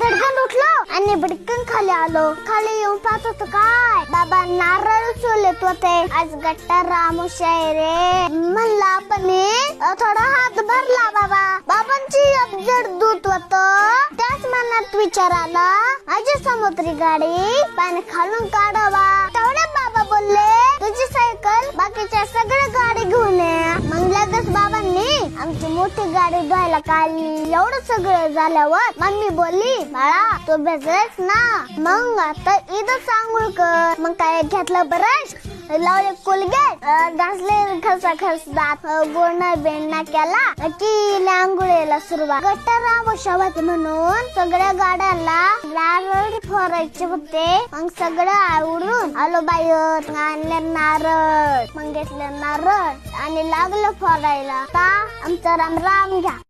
धडकन उठलो आणि भडकन खाली आलो. खाली येऊन पाहत होतो काय बाबा नारळ सोलत होते. आज गट्टा आमुष्य रे म्हणला आपण थोडा हात भरला बाबा. बाबांची अब्जड दूध होत. त्याच मनात विचार आला माझी समुद्री गाडी पाणी खालून काढावा. तेवढ्या बाबा बोलले तुझी सायकल बाकीच्या सगळ्या गाडी घेऊन ये. मग लगेच बाबांनी आमची मोठी गाडी धुवायला काढली. एवढं सगळं झाल्यावर मम्मी बोलली बाळा तू भेटलेस ना मग आता इथं सांगू कर. मग काय घेतलं ब्रश लावले कोलगेट घासले खस दात गोडणा बेंडणा केला की आंघोळीला सुरुवात. गट्टर आमुष्य म्हणून सगळ्या गाड्याला नारळ फोडायचे होते. मग सगळं आवडून आलो बाहेर. आणले नारळ मग घेतले नारळ आणि लागलं फोडायला. आमचा राम राम घ्या.